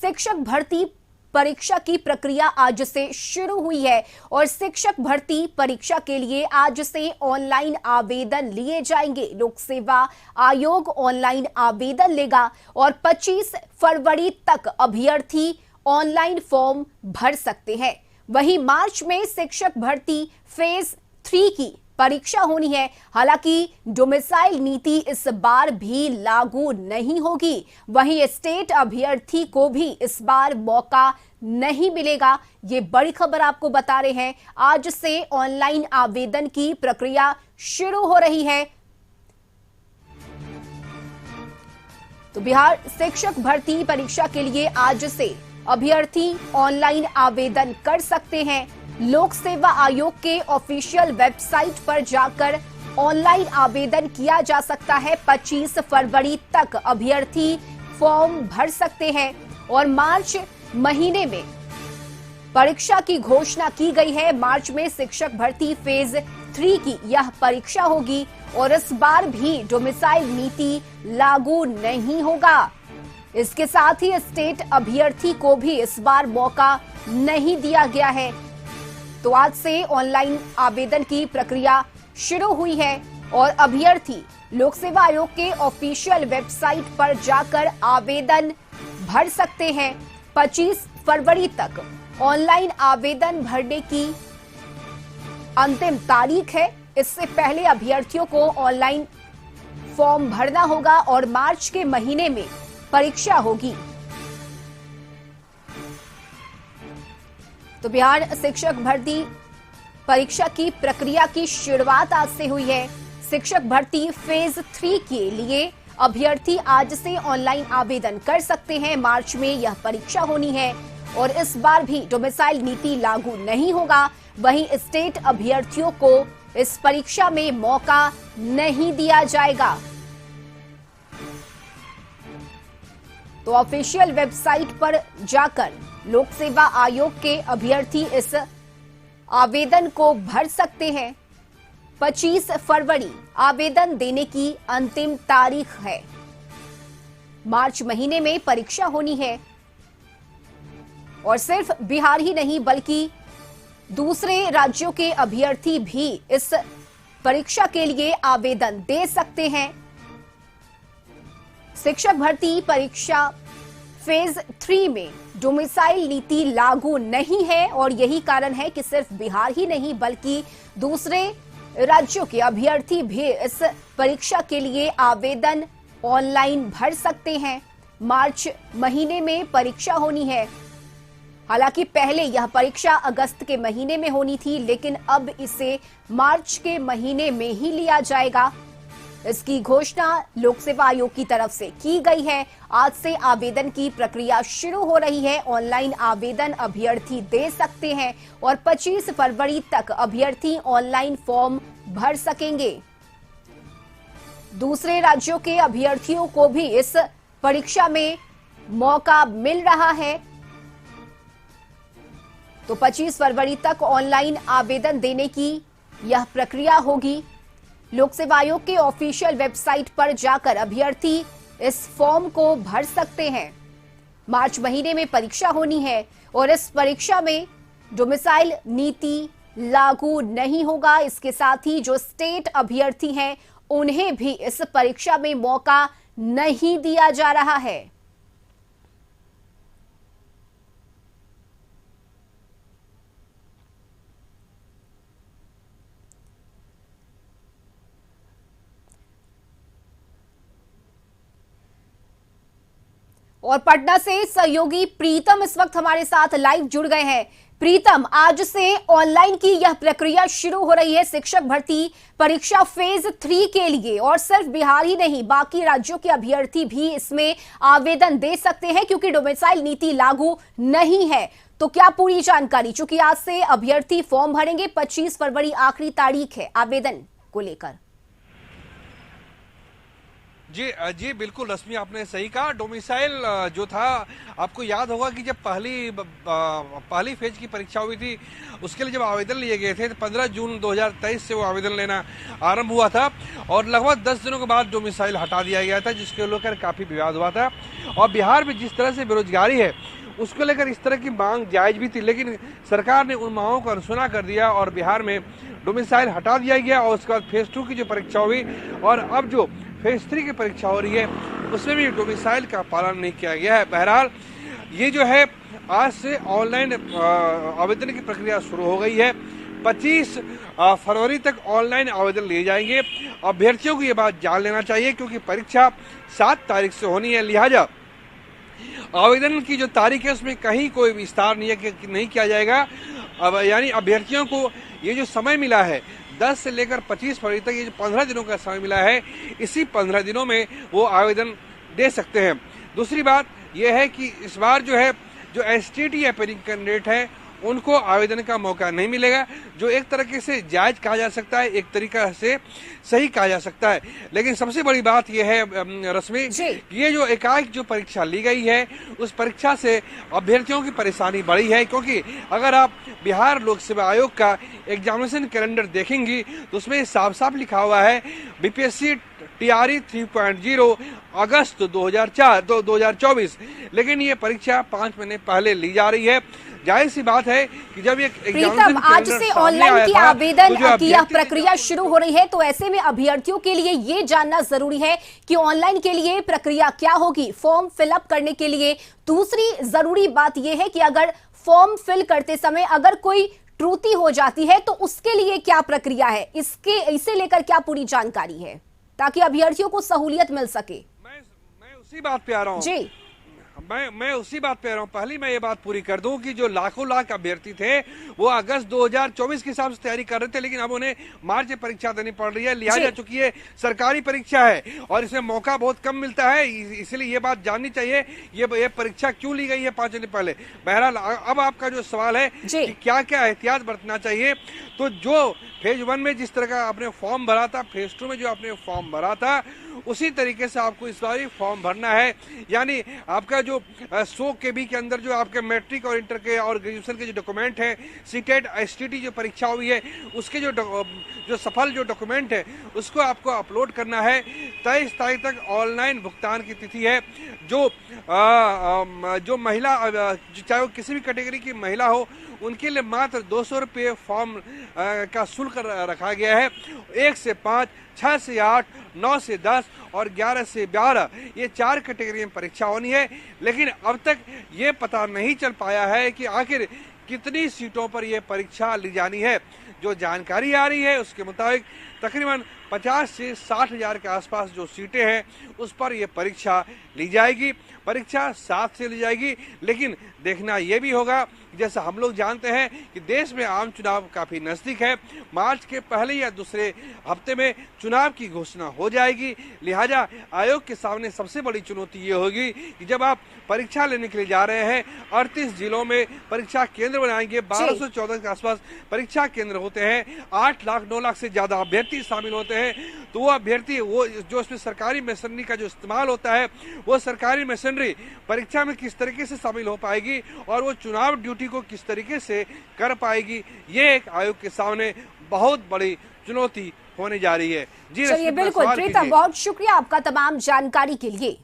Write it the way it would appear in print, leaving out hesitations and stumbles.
शिक्षक भर्ती परीक्षा की प्रक्रिया आज से शुरू हुई है और शिक्षक भर्ती परीक्षा के लिए आज से ऑनलाइन आवेदन लिए जाएंगे। लोक सेवा आयोग ऑनलाइन आवेदन लेगा और 25 फरवरी तक अभ्यर्थी ऑनलाइन फॉर्म भर सकते हैं। वहीं मार्च में शिक्षक भर्ती फेज 3 की परीक्षा होनी है। हालांकि डोमिसाइल नीति इस बार भी लागू नहीं होगी। वहीं स्टेट अभ्यर्थी को भी इस बार मौका नहीं मिलेगा। ये बड़ी खबर आपको बता रहे हैं। आज से ऑनलाइन आवेदन की प्रक्रिया शुरू हो रही है। तो बिहार शिक्षक भर्ती परीक्षा के लिए आज से अभ्यर्थी ऑनलाइन आवेदन कर सकते हैं। लोक सेवा आयोग के ऑफिशियल वेबसाइट पर जाकर ऑनलाइन आवेदन किया जा सकता है। 25 फरवरी तक अभ्यर्थी फॉर्म भर सकते हैं और मार्च महीने में परीक्षा की घोषणा की गई है। मार्च में शिक्षक भर्ती फेज 3 की यह परीक्षा होगी और इस बार भी डोमिसाइल नीति लागू नहीं होगा। इसके साथ ही स्टेट अभ्यर्थी को भी इस बार मौका नहीं दिया गया है। तो आज से ऑनलाइन आवेदन की प्रक्रिया शुरू हुई है और अभ्यर्थी लोक सेवा आयोग के ऑफिशियल वेबसाइट पर जाकर आवेदन भर सकते हैं। 25 फरवरी तक ऑनलाइन आवेदन भरने की अंतिम तारीख है। इससे पहले अभ्यर्थियों को ऑनलाइन फॉर्म भरना होगा और मार्च के महीने में परीक्षा होगी। तो बिहार शिक्षक भर्ती परीक्षा की प्रक्रिया की शुरुआत आज से हुई है। शिक्षक भर्ती फेज 3 के लिए अभ्यर्थी आज से ऑनलाइन आवेदन कर सकते हैं। मार्च में यह परीक्षा होनी है और इस बार भी डोमिसाइल नीति लागू नहीं होगा। वहीं स्टेट अभ्यर्थियों को इस परीक्षा में मौका नहीं दिया जाएगा। तो ऑफिशियल वेबसाइट पर जाकर लोक सेवा आयोग के अभ्यर्थी इस आवेदन को भर सकते हैं। 25 फरवरी आवेदन देने की अंतिम तारीख है। मार्च महीने में परीक्षा होनी है और सिर्फ बिहार ही नहीं बल्कि दूसरे राज्यों के अभ्यर्थी भी इस परीक्षा के लिए आवेदन दे सकते हैं। शिक्षक भर्ती परीक्षा फेज 3 में डोमिसाइल नीति लागू नहीं है और यही कारण है कि सिर्फ बिहार ही नहीं बल्कि दूसरे राज्यों के अभ्यर्थी भी इस परीक्षा के लिए आवेदन ऑनलाइन भर सकते हैं। मार्च महीने में परीक्षा होनी है। हालांकि पहले यह परीक्षा अगस्त के महीने में होनी थी, लेकिन अब इसे मार्च के महीने में ही लिया जाएगा। इसकी घोषणा लोक सेवा आयोग की तरफ से की गई है। आज से आवेदन की प्रक्रिया शुरू हो रही है। ऑनलाइन आवेदन अभ्यर्थी दे सकते हैं और 25 फरवरी तक अभ्यर्थी ऑनलाइन फॉर्म भर सकेंगे। दूसरे राज्यों के अभ्यर्थियों को भी इस परीक्षा में मौका मिल रहा है। तो 25 फरवरी तक ऑनलाइन आवेदन देने की यह प्रक्रिया होगी। लोक सेवा आयोग के ऑफिशियल वेबसाइट पर जाकर अभ्यर्थी इस फॉर्म को भर सकते हैं। मार्च महीने में परीक्षा होनी है और इस परीक्षा में डोमिसाइल नीति लागू नहीं होगा। इसके साथ ही जो स्टेट अभ्यर्थी हैं उन्हें भी इस परीक्षा में मौका नहीं दिया जा रहा है। और पटना से सहयोगी प्रीतम इस वक्त हमारे साथ लाइव जुड़ गए हैं। प्रीतम, आज से ऑनलाइन की यह प्रक्रिया शुरू हो रही है शिक्षक भर्ती परीक्षा फेज 3 के लिए और सिर्फ बिहार ही नहीं बाकी राज्यों के अभ्यर्थी भी इसमें आवेदन दे सकते हैं क्योंकि डोमिसाइल नीति लागू नहीं है। तो क्या पूरी जानकारी, चूंकि आज से अभ्यर्थी फॉर्म भरेंगे, 25 फरवरी आखिरी तारीख है आवेदन को लेकर। जी बिल्कुल रश्मि, आपने सही कहा। डोमिसाइल जो था, आपको याद होगा कि जब पहली फेज की परीक्षा हुई थी उसके लिए जब आवेदन लिए गए थे तो 15 जून 2023 से वो आवेदन लेना आरंभ हुआ था और लगभग 10 दिनों के बाद डोमिसाइल हटा दिया गया था, जिसको लेकर काफ़ी विवाद हुआ था। और बिहार में जिस तरह से बेरोजगारी है उसको लेकर इस तरह की मांग जायज भी थी, लेकिन सरकार ने उन मांगों को अनसुना कर दिया और बिहार में डोमिसाइल हटा दिया गया और उसके बाद फेज 2 की जो परीक्षा हुई और अब जो फेज 3 की परीक्षा हो रही है उसमें भी डोमिसाइल का पालन नहीं किया गया है। बहरहाल ये जो है आज से ऑनलाइन आवेदन की प्रक्रिया शुरू हो गई है। 25 फरवरी तक ऑनलाइन आवेदन लिए जाएंगे। अभ्यर्थियों को ये बात जान लेना चाहिए क्योंकि परीक्षा 7 तारीख से होनी है, लिहाजा आवेदन की जो तारीख है उसमें कहीं कोई विस्तार नहीं है कि नहीं किया जाएगा। अब यानी अभ्यर्थियों को ये जो समय मिला है 10 से लेकर 25 फरवरी तक, ये जो 15 दिनों का समय मिला है, इसी 15 दिनों में वो आवेदन दे सकते हैं। दूसरी बात यह है कि इस बार जो है जो एसटीटी अपीयरिंग कैंडिडेट है उनको आवेदन का मौका नहीं मिलेगा, जो एक तरीके से जायज कहा जा सकता है, एक तरीका से सही कहा जा सकता है। लेकिन सबसे बड़ी बात यह है रश्मि, ये जो एकाएक जो परीक्षा ली गई है उस परीक्षा से अभ्यर्थियों की परेशानी बढ़ी है, क्योंकि अगर आप बिहार लोक सेवा आयोग का एग्जामिनेशन कैलेंडर देखेंगी तो उसमें साफ साफ लिखा हुआ है बीपीएससी टीआरई 3.0 अगस्त 2024, लेकिन ये परीक्षा 5 महीने पहले ली जा रही है। जाहिर सी बात है कि जब ये प्रीतम आज से ऑनलाइन की आवेदन की यह प्रक्रिया शुरू हो रही है, तो ऐसे में अभ्यर्थियों के लिए ये जानना जरूरी है कि ऑनलाइन के लिए प्रक्रिया क्या होगी फॉर्म फिलअप करने के लिए। दूसरी जरूरी बात यह है कि अगर फॉर्म फिल करते समय अगर कोई त्रुटि हो जाती है तो उसके लिए क्या प्रक्रिया है, इसे लेकर क्या पूरी जानकारी है ताकि अभ्यर्थियों को सहूलियत मिल सके। मैं उसी बात पे आ रहा हूँ जी, मैं उसी बात पे आ रहा हूँ। पहले मैं ये बात पूरी कर दूं कि जो लाखों लाख अभ्यर्थी थे वो अगस्त 2024 के हिसाब से तैयारी कर रहे थे, लेकिन अब उन्हें मार्च में परीक्षा देनी पड़ रही है। लिहाजा चूंकि ये सरकारी परीक्षा है और इसमें मौका बहुत कम मिलता है, इसलिए ये बात जाननी चाहिए ये परीक्षा क्यों ली गई है 5 दिन पहले। बहरहाल अब आपका जो सवाल है कि क्या क्या एहतियात बरतना चाहिए, तो जो फेज 1 में जिस तरह का आपने फॉर्म भरा था, फेज 2 में जो आपने फॉर्म भरा था, उसी तरीके से आपको इस बार फॉर्म भरना है। यानी आपका जो 100 KB के अंदर जो आपके मैट्रिक और इंटर के और ग्रेजुएशन के जो डॉक्यूमेंट है, सीटेट एसटीटी जो परीक्षा हुई है उसके जो सफल जो डॉक्यूमेंट है उसको आपको अपलोड करना है। 23 तारीख तक ऑनलाइन भुगतान की तिथि है। जो महिला, चाहे वो किसी भी कैटेगरी की महिला हो, उनके लिए मात्र 200 रुपये फॉर्म का शुल्क रखा गया है। 1 से 5, 6 से 8, 9 से 10 और 11 से 12 ये 4 कैटेगरी में परीक्षा होनी है। लेकिन अब तक ये पता नहीं चल पाया है कि आखिर कितनी सीटों पर यह परीक्षा ली जानी है। जो जानकारी आ रही है उसके मुताबिक तकरीबन 50 से 60 हजार के आसपास जो सीटें हैं उस पर यह परीक्षा ली जाएगी। परीक्षा 7 से ली जाएगी, लेकिन देखना यह भी होगा, जैसा हम लोग जानते हैं कि देश में आम चुनाव काफी नजदीक है। मार्च के पहले या दूसरे हफ्ते में चुनाव की घोषणा हो जाएगी। लिहाजा आयोग के सामने सबसे बड़ी चुनौती ये होगी कि जब आप परीक्षा लेने के लिए जा रहे हैं, 38 जिलों में परीक्षा केंद्र बनाएंगे, 1214 के आसपास परीक्षा केंद्र होते हैं, 8 लाख 9 लाख से ज्यादा अभ्यर्थी शामिल होते हैं, तो वो अभ्यर्थी वो जो इसमें सरकारी मशीनरी का जो इस्तेमाल होता है वो सरकारी मशीनरी परीक्षा में किस तरीके से शामिल हो पाएगी और वो चुनाव ड्यूटी को किस तरीके से कर पाएगी, ये एक आयोग के सामने बहुत बड़ी चुनौती होने जा रही है। जी चलिए, बिल्कुल प्रीतम, बहुत शुक्रिया आपका तमाम जानकारी के लिए।